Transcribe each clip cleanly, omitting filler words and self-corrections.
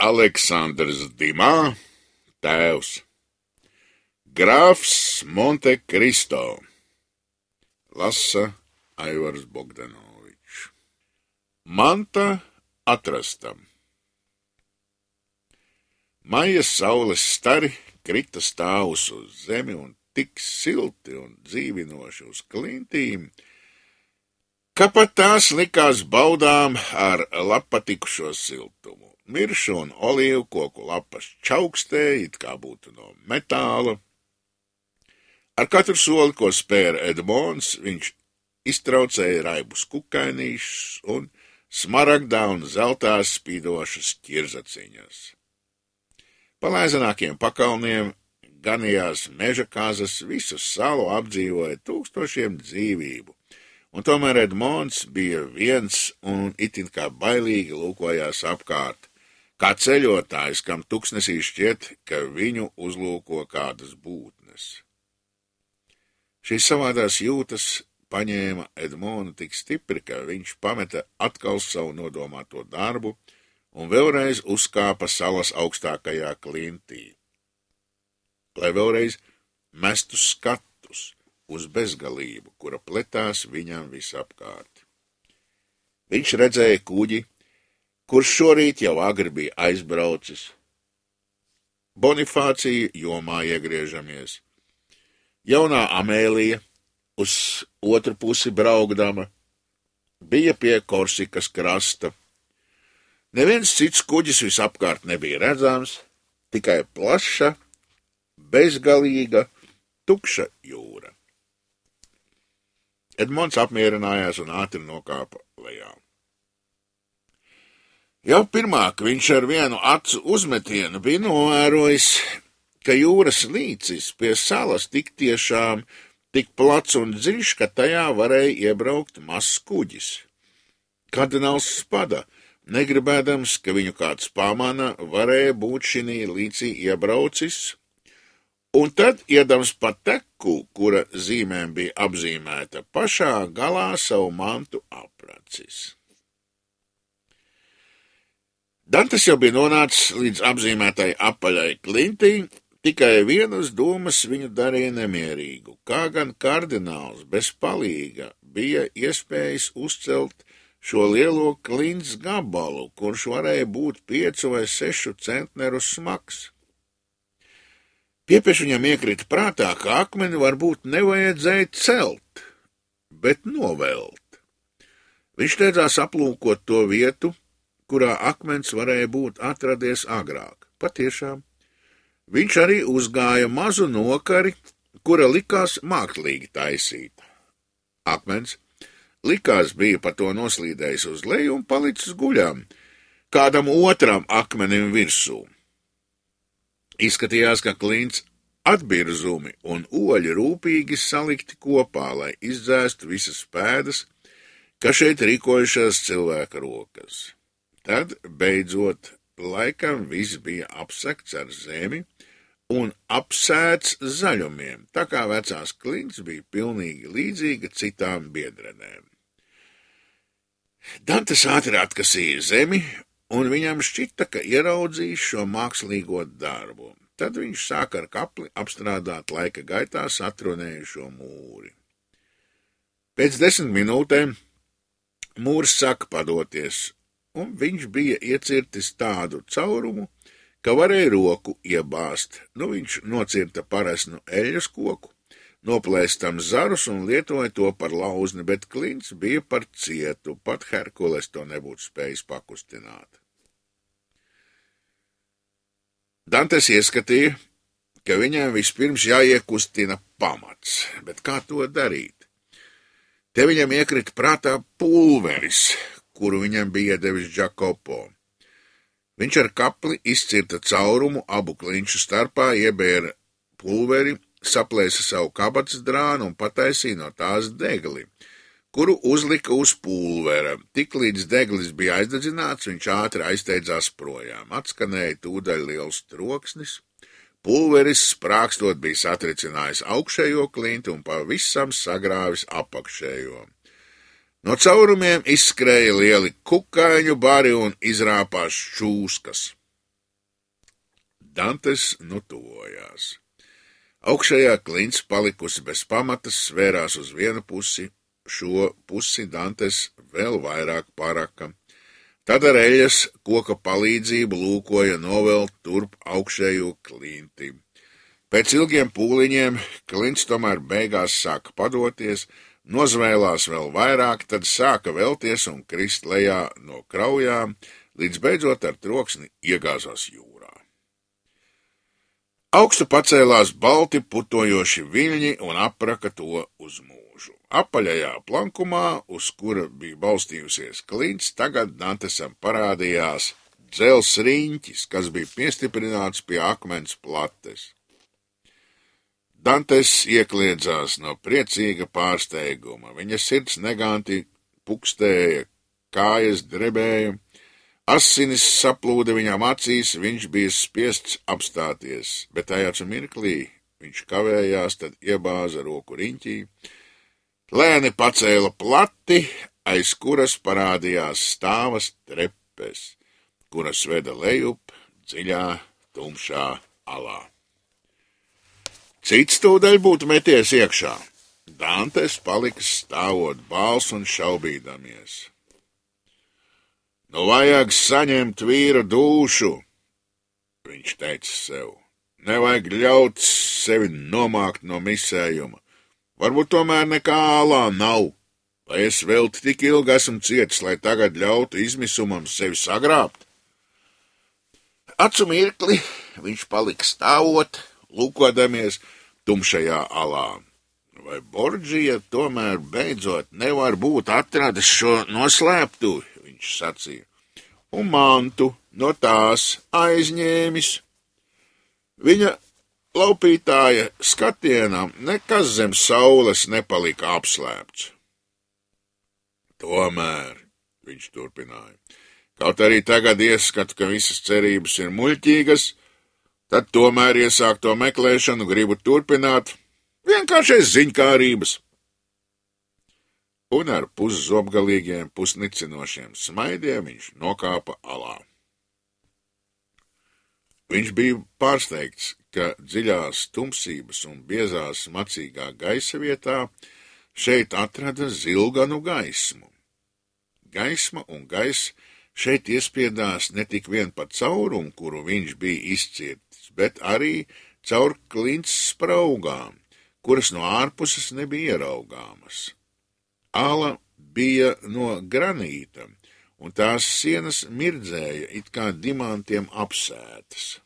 Aleksandrs Dimā, tēvs, Grāfs Monte Cristo, lasa Aivars Bogdanovičs. Manta atrasta. Maijas saules stari krita stāvus uz zemi un tik silti un dzīvinoši uz klintīm, ka pat tās likās baudām ar lapatikušo siltumu. Miršu un olīvu koku lapas čaukstēja, it kā būtu no metāla. Ar katru soli, ko spēra Edmonds, viņš iztraucēja raibus kukainīšus un smaragdā un zeltā spīdošas ķirzaciņas. Pa lēzenākiem pakalniem ganījās meža kazas, visu salu apdzīvoja tūkstošiem dzīvību, un tomēr Edmonds bija viens un itin kā bailīgi lūkojās apkārt, kā ceļotājs, kam tuksnesī šķiet, ka viņu uzlūko kādas būtnes. Šīs savādās jūtas paņēma Edmondu tik stipri, ka viņš pameta atkal savu nodomāto darbu un vēlreiz uzkāpa salas augstākajā klintī, lai vēlreiz mestu skatus uz bezgalību, kura pletās viņam visapkārt. Viņš redzēja kuģi, kurš šorīt jau agri bija aizbraucis. Bonifācija jomā iegriežamies. Jaunā Amēlija, uz otru pusi braukdama, bija pie Korsikas krasta. Neviens cits kuģis visapkārt nebija redzams, tikai plaša, bezgalīga, tukša jūra. Edmonds apmierinājās un ātri nokāpa lejā. Jau pirmāk viņš ar vienu acu uzmetienu bija novērojis, ka jūras līcis pie salas tik tiešām tik plats un dziļš, ka tajā varēja iebraukt mazs kuģis. Kardināls Spada, negribēdams, ka viņu kāds pamana, varēja būt šinī līcī iebraucis, un tad, iedams pa teku, kura zīmēm bija apzīmēta, pašā galā savu mantu apracis. Dantes jau bija nonācis līdz apzīmētai apaļai klintī, tikai vienas domas viņu darīja nemierīgu, kā gan kardināls bez palīga bija iespējas uzcelt šo lielo klints gabalu, kurš varēja būt 5 vai 6 centneru smags. Piepieši viņam iekrita prātā, ka akmeni varbūt nevajadzēja celt, bet novelt. Viņš steidzās aplūkot to vietu, kurā akmens varēja būt atradies agrāk. Patiešām, viņš arī uzgāja mazu nokari, kura likās mākslīgi taisīta. Akmens likās bija pa to noslīdējis uz leju un palicis guļām, kādam otram akmenim virsū. Izskatījās, ka klints atbirzumi un oļi rūpīgi salikti kopā, lai izdzēstu visas pēdas, ka šeit rīkojušās cilvēka rokas. Tad, beidzot, laikam viss bija apsekts ar zemi un apsēts zaļumiem, tā kā vecās klints bija pilnīgi līdzīga citām biedrenēm. Dantes ātri atkasīja zemi, un viņam šķita, ka ieraudzīs šo mākslīgo darbu. Tad viņš sāka ar kapli apstrādāt laika gaitā satrunējušo mūri. Pēc 10 minūtēm mūrs sāka padoties, un viņš bija iecirtis tādu caurumu, ka varēja roku iebāzt. Viņš nocirta parasnu eļas koku, noplēstam zarus un lietoja to par lauzni, bet klints bija par cietu, pat Herkules to nebūtu spējis pakustināt. Dantes ieskatīja, ka viņam vispirms jāiekustina pamats, bet kā to darīt? Te viņam iekrita prātā pulveris, kuru viņam bija devis Džakopo. Viņš ar kapli izcirta caurumu abu klinšu starpā, iebēra pulveri, saplēsa savu kabatas drānu un pataisīja no tās degli, kuru uzlika uz pulvera. Tik līdz deglis bija aizdedzināts, viņš ātri aizsteidzās projām. Atskanēja tūdaļ liels troksnis, pulveris sprākstot bija satricinājis augšējo klintu un pavisam sagrāvis apakšējo. No caurumiem izskrēja lieli kukaiņu bari un izrāpās čūskas. Dantes nu tuvojās. Augšējā klints palikusi bez pamatas svērās uz vienu pusi, šo pusi Dantes vēl vairāk paraka. Tad ar eļas koka palīdzību lūkoja novelt turp augšējo klinti. Pēc ilgiem pūliņiem klints tomēr beigās sāka padoties, nozvēlās vēl vairāk, tad sāka velties un krist lejā no kraujām, līdz beidzot ar troksni iegāzās jūrā. Augstu pacēlās balti putojoši viļņi un apraka to uz mūžu. Apaļajā plankumā, uz kura bija balstījusies klints, tagad Dantesam parādījās dzels riņķis, kas bija piestiprināts pie akmens plates. Dantes iekliedzās no priecīga pārsteiguma, viņa sirds neganti pukstēja, kājas drebēja, asinis saplūda viņam acīs, viņš bija spiests apstāties, bet tajā mirklī viņš kavējās, tad iebāza roku riņķī, lēni pacēla plati, aiz kuras parādījās stāvas trepes, kuras veda lejup dziļā, tumšā alā. Cits tūdaļ būtu meties iekšā. Dantes palika stāvot bāls un šaubīdamies. Nu vajag saņemt vīra dūšu, viņš teica sev. Nevajag ļaut sevi nomākt no misējuma. Varbūt tomēr nekā alā nav, vai es vēl tik ilgi esmu cietis, lai tagad ļautu izmisumam sevi sagrābt. Acu mirkli viņš palika stāvot, lūkodamies tumšajā alā. Vai Borģija tomēr beidzot nevar būt atradis šo noslēptuvi, viņš sacīja, un mantu no tās aizņēmis. Viņa laupītāja skatienam nekas zem saules nepalika apslēpts. Tomēr, viņš turpināja, kaut arī tagad ieskatu, ka visas cerības ir muļķīgas, tad tomēr iesākt to meklēšanu gribu turpināt, vienkāršais ziņkārības. Un ar puszobgalīgiem, pusnicinošiem smaidiem viņš nokāpa alā. Viņš bija pārsteigts, ka dziļās tumsības un biezās macīgā gaisa vietā šeit atrada zilganu gaismu. Gaisma un gaiss šeit iespiedās ne tik vien pa caurumu, kuru viņš bija izcirtis, bet arī caur klints spraugām, kuras no ārpuses nebija ieraugāmas. Ala bija no granīta, un tās sienas mirdzēja it kā dimantiem apsētas.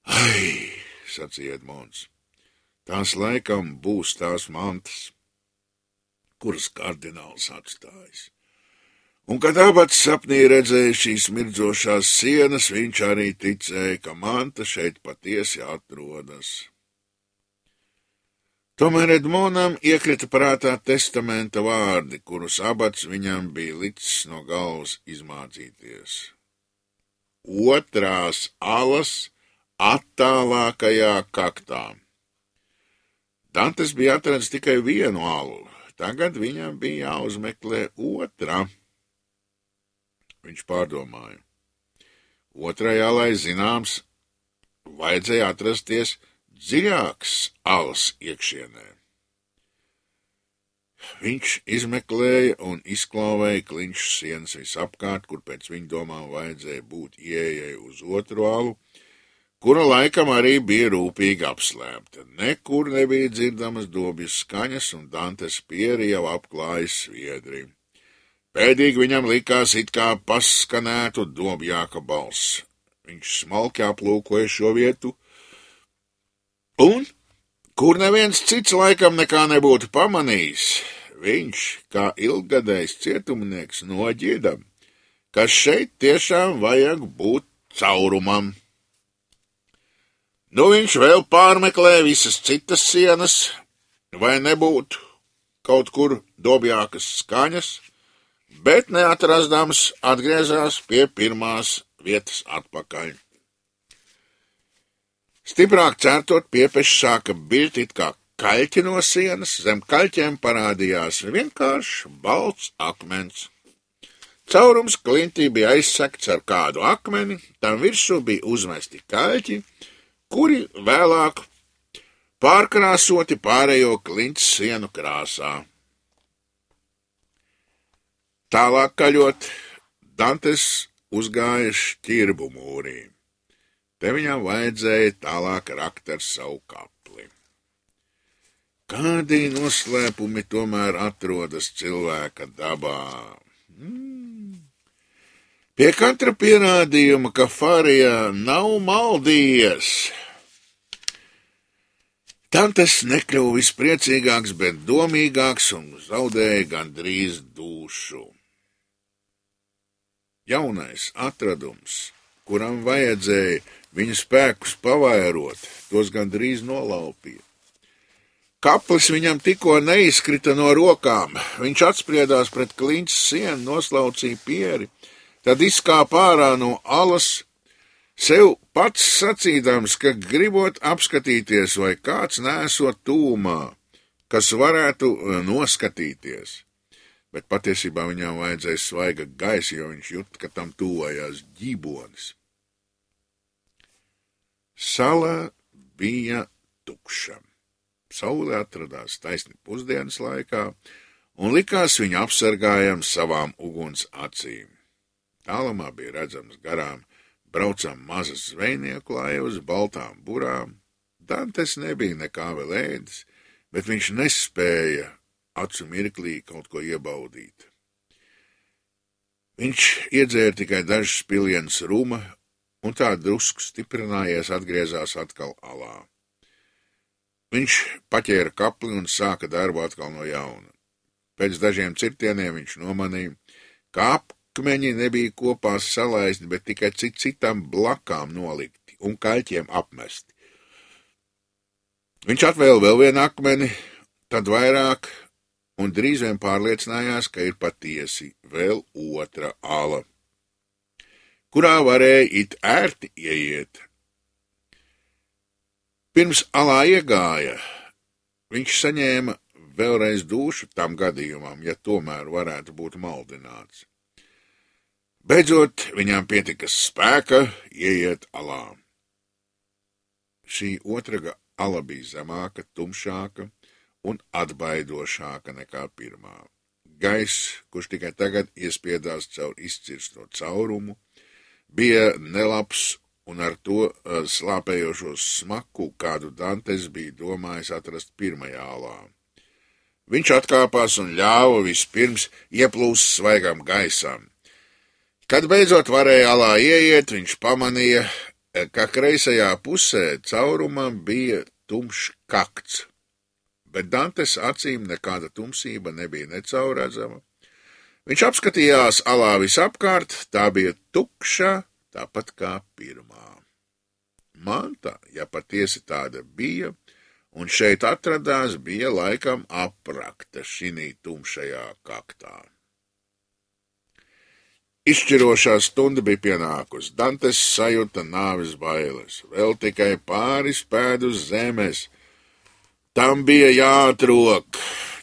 Ai, sacīja Edmonds, tās laikam būs tās mantas, kuras kardināls atstājis. Un kad abats sapnī redzēja šīs mirdzošās sienas, viņš arī ticēja, ka manta šeit patiesi atrodas. Tomēr Edmondam iekrita prātā testamenta vārdi, kurus abats viņam bija licis no galvas izmācīties. Otrās alas attālākajā kaktā. Dantes bija atradis tikai vienu alu, tagad viņam bija jāuzmeklē otra. Viņš pārdomāja. Otrai alai zināms, vajadzēja atrasties dziļāks alas iekšienē. Viņš izmeklēja un izklauvēja klinšu sienas visapkārt, kur pēc viņa domām vajadzēja būt ieejai uz otru alu, kura laikam arī bija rūpīgi apslēpta. Nekur nebija dzirdamas dobju skaņas, un Dantes pieri jau apklāja sviedri. Pēdīgi viņam likās it kā paskanētu dobjāka balss. Viņš smalki aplūkoja šo vietu, un, kur neviens cits laikam nekā nebūtu pamanījis, viņš, kā ilggadējs cietumnieks, noģida, ka šeit tiešām vajag būt caurumam. Nu viņš vēl pārmeklē visas citas sienas, vai nebūtu kaut kur dobjākas skaņas, bet neatrastams atgriezās pie pirmās vietas atpakaļ. Stiprāk cērtot piepeši sāka birt it kā kaļķi no sienas, zem kaļķiem parādījās vienkāršs balts akmens. Caurums klintī bija aizsegts ar kādu akmeni, tam virsū bija uzmesti kaļķi, kuri vēlāk pārkrāsoti pārējo klints sienu krāsā. Tālāk kaļot, Dantes uzgāja šķirbu mūrī. Te viņam vajadzēja tālāk rakt ar savu kapli. Kādi noslēpumi tomēr atrodas cilvēka dabā? Pie katra pierādījuma, ka Farijā nav maldījies. Dantes nekļuva vispriecīgāks, bet domīgāks un zaudēja gandrīz dūšu. Jaunais atradums, kuram vajadzēja viņa spēkus pavairot, tos gandrīz nolaupīja. Kaplis viņam tikko neizkrita no rokām, viņš atspriedās pret klints sienu, noslaucīja pieri, tad izkāpa ārā no alas, sev pats sacīdams, ka gribot apskatīties, vai kāds nesot tūmā, kas varētu noskatīties. Bet patiesībā viņam vajadzēja svaiga gaisa, jo viņš jūt, ka tam tuvojās ģibonis. Sala bija tukša. Saule atradās taisni pusdienas laikā un likās viņu apsargājam savām uguns acīm. Tālumā bija redzams garām braucam mazas zvejnieku laivas baltām burām. Dantes nebija nekā vēl ēdis, bet viņš nespēja acu mirklī kaut ko iebaudīt. Viņš iedzēra tikai dažas pilienas ruma, un tā drusku stiprinājies atgriezās atkal alā. Viņš paķēra kapli un sāka darbu atkal no jauna. Pēc dažiem cirtieniem viņš nomanīja, ka akmeņi nebija kopā salaisti, bet tikai citam blakām nolikti un kaļķiem apmesti. Viņš atvēla vēl vienu akmeni, tad vairāk, un drīz vien pārliecinājās, ka ir patiesi vēl otra ala, kurā varēja it ērti ieiet. Pirms alā iegāja, viņš saņēma vēlreiz dūšu tam gadījumam, ja tomēr varētu būt maldināts. Beidzot, viņām pietika spēka ieiet alā. Šī otra ala bija zemāka, tumšāka un atbaidošāka nekā pirmā. Gaiss, kurš tikai tagad iespiedās caur izcirsto caurumu, bija nelabs un ar to slāpējošo smaku, kādu Dantes bija domājis atrast pirmajā alā. Viņš atkāpās un ļāva vispirms ieplūst svaigam gaisam. Kad beidzot varēja alā ieiet, viņš pamanīja, ka kreisajā pusē caurumam bija tumšs kakts, bet Dantes acīm nekāda tumsība nebija necaurredzama. Viņš apskatījās alā visapkārt, tā bija tukša, tāpat kā pirmā. Manta, ja patiesi tāda bija, un šeit atradās, bija laikam aprakta šinī tumšajā kaktā. Izšķirošā stunda bija pienākusi. Dantes sajūta nāves bailes, vēl tikai pāris pēdus zemes. Tam bija jāatrok,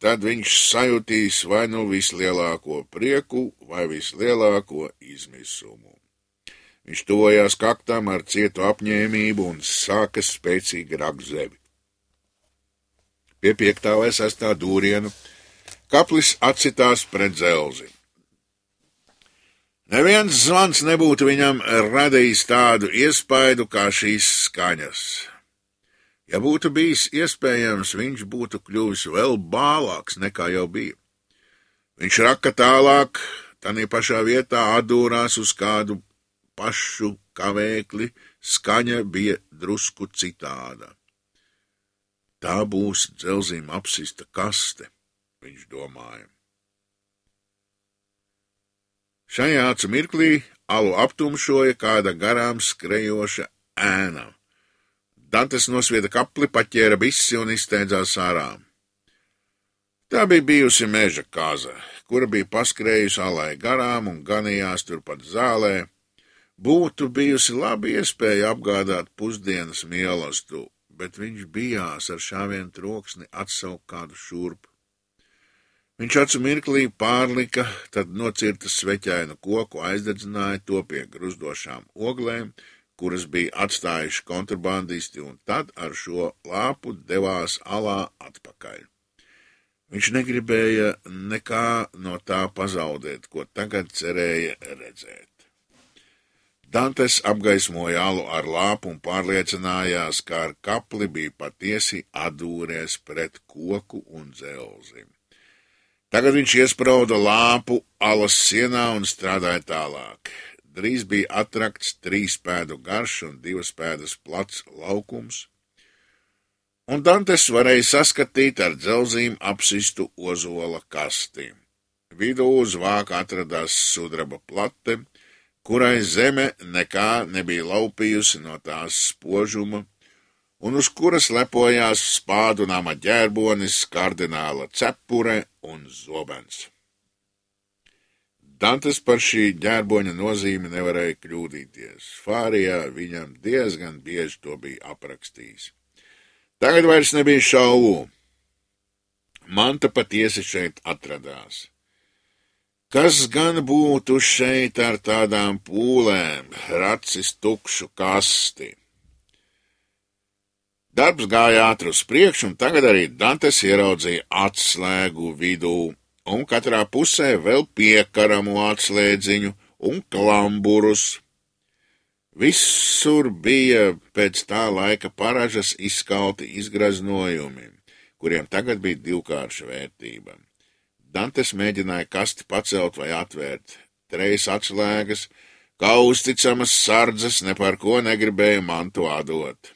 tad viņš sajūtīs vai nu vislielāko prieku, vai vislielāko izmisumu. Viņš tojās kaktam ar cietu apņēmību un sāka spēcīgi rakt zemi. Pie 5. vai 6. dūrienu kaplis atsitās pret dzelzi. Neviens zvans nebūtu viņam radījis tādu iespaidu kā šīs skaņas. Ja būtu bijis iespējams, viņš būtu kļuvis vēl bālāks nekā jau bija. Viņš raka tālāk, tanī pašā vietā atdūrās uz kādu pašu kavēkli, skaņa bija drusku citāda. Tā būs dzelzīm apsista kaste, viņš domāja. Šajā acu mirklī alu aptumšoja kāda garām skrejoša ēna. Dantes nosvieda kapli, paķēra bisi un izsteidzās ārā. Tā bija bijusi meža kaza, kura bija paskrējusi alai garām un ganījās turpat zālē. Būtu bijusi laba iespēja apgādāt pusdienas mielastu, bet viņš bijās ar šāvienu troksni atsaukt kādu šurpu. Viņš acu mirklī pārlika, tad nocirta sveķainu koku, aizdedzināja to pie gruzdošām oglēm, kuras bija atstājuši kontrabandisti, un tad ar šo lāpu devās alā atpakaļ. Viņš negribēja nekā no tā pazaudēt, ko tagad cerēja redzēt. Dantes apgaismoja alu ar lāpu un pārliecinājās, ka ar kapli bija patiesi atdūries pret koku un dzelzi. Tagad viņš iesprauda lāpu alas sienā un strādāja tālāk. Drīz bija atrakts 3 pēdu garš un 2 pēdas plats laukums, un Dantes varēja saskatīt ar dzelzīm apsistu ozola kasti. Vidū uz vāka atradās sudraba plate, kurai zeme nekā nebija laupījusi no tās spožuma, un uz kuras lepojās spādu nama ģērbonis, kardināla cepure un zobens. Dantes par šī ģērboņa nozīmi nevarēja kļūdīties. Fārijā viņam diezgan bieži to bija aprakstījis. Tagad vairs nebija šaubu. Manta patiesi šeit atradās. Kas gan būtu šeit ar tādām pūlēm, racis tukšu kasti? Darbs gāja ātri uz priekšu, un tagad arī Dantes ieraudzīja atslēgu vidū, un katrā pusē vēl piekaramu atslēdziņu un klamburus. Visur bija pēc tā laika paražas izskalti izgraznojumi, kuriem tagad bija divkārša vērtība. Dantes mēģināja kasti pacelt vai atvērt, trejas atslēgas, kā uzticamas sardzes ne par ko negribēja mantu atdot.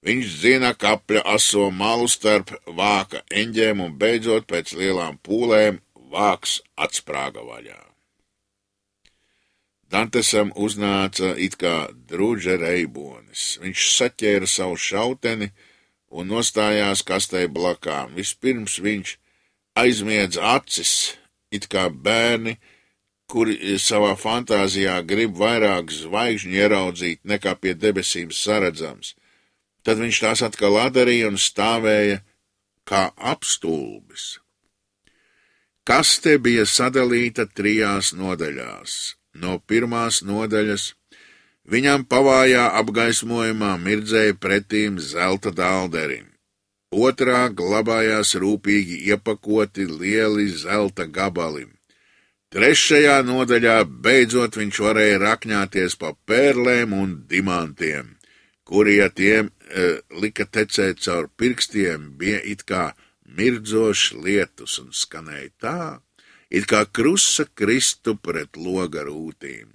Viņš zina kapļa aso malu starp vāka eņģēm un beidzot pēc lielām pūlēm vāks atsprāga vaļā. Dantesam uznāca it kā druģa reibonis. Viņš saķēra savu šauteni un nostājās kastei blakām. Vispirms viņš aizmiedz acis, it kā bērni, kuri savā fantāzijā grib vairāk zvaigžņu ieraudzīt nekā pie debesīm saredzams. Tad viņš tās atkal atdarīja un stāvēja kā apstulbis. Kaste bija sadalīta 3 nodaļās. No pirmās nodaļas viņam pavājā apgaismojumā mirdzēja pretīm zelta dalderim. Otrā glabājās rūpīgi iepakoti lieli zelta gabali. 3. nodaļā beidzot viņš varēja rakņāties pa pērlēm un dimantiem, kuri, ja tiem lika tecēt caur pirkstiem, bija it kā mirdzošs lietus un skanēja tā, it kā krusa kristu pret loga rūtīm.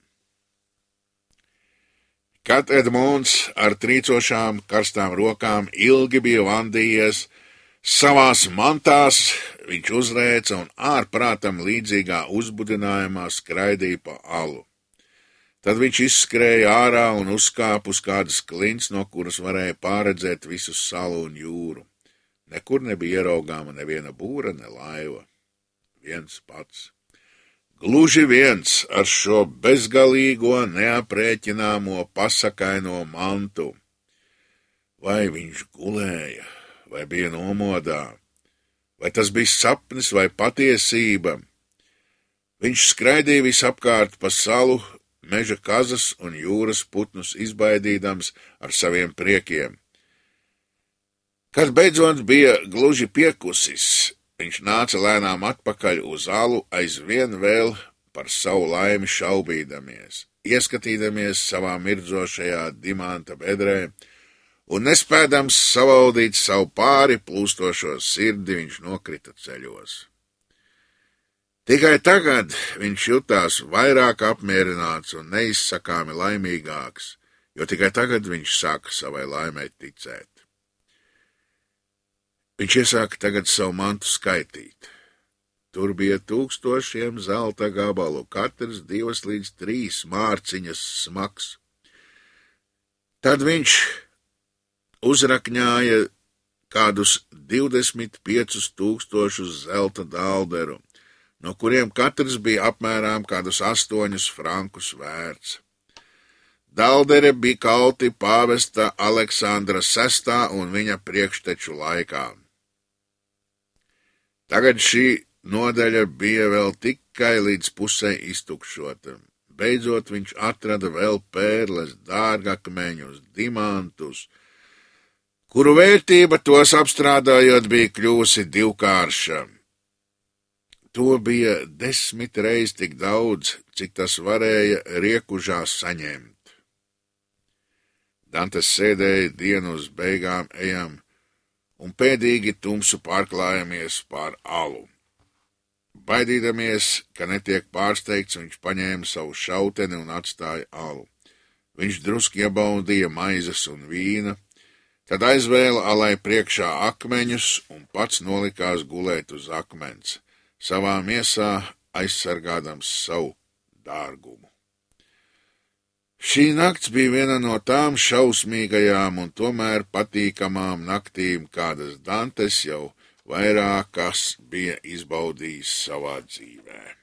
Kad Edmunds ar trīcošām karstām rokām ilgi bija vandījies savās mantās, viņš uzrēca un ārprātam līdzīgā uzbudinājumā skraidīja pa alu. Tad viņš izskrēja ārā un uzkāpa uz kādas klints, no kuras varēja pārredzēt visu salu un jūru. Nekur nebija ieraugāma neviena būra, ne laiva. Viens pats. Gluži viens ar šo bezgalīgo, neaprēķināmo pasakaino mantu. Vai viņš gulēja, vai bija nomodā, vai tas bija sapnis vai patiesība? Viņš skraidīja visapkārt pa salu, meža kazas un jūras putnus izbaidīdams ar saviem priekiem. Kad beidzot bija gluži piekusis, viņš nāca lēnām atpakaļ uz alu, aizvien vēl par savu laimi šaubīdamies, ieskatīdamies savā mirdzošajā dimanta bedrē, un nespēdams savaldīt savu pāri plūstošo sirdi, viņš nokrita ceļos. Tikai tagad viņš jutās vairāk apmierināts un neizsakāmi laimīgāks, jo tikai tagad viņš sāka savai laimei ticēt. Viņš iesāka tagad savu mantu skaitīt. Tur bija 1000 zelta gabalu, katrs 2 līdz 3 mārciņas smags. Tad viņš uzrakņāja kādus 25,000 zelta dalderu, no kuriem katrs bija apmēram kādus 8 frankus vērts. Dalderi bija kalti pāvesta Aleksandra VI un viņa priekšteču laikā. Tagad šī nodaļa bija vēl tikai līdz pusē iztukšota. Beidzot viņš atrada vēl pērles, dārgakmeņus, dimantus, kuru vērtība tos apstrādājot bija kļūsi divkārša. To bija 10 reiz tik daudz, cik tas varēja riekužā saņemt. Dantes sēdēja dienu uz beigām ejam un pēdīgi tumsu pārklājamies pār alu. Baidīdamies, ka netiek pārsteigts, viņš paņēma savu šauteni un atstāja alu. Viņš druski iebaudīja maizes un vīna, tad aizvēla alai priekšā akmeņus un pats nolikās gulēt uz akmens, savā miesā aizsargādams savu dārgumu. Šī nakts bija viena no tām šausmīgajām un tomēr patīkamām naktīm, kādas Dantes jau vairākas bija izbaudījis savā dzīvē.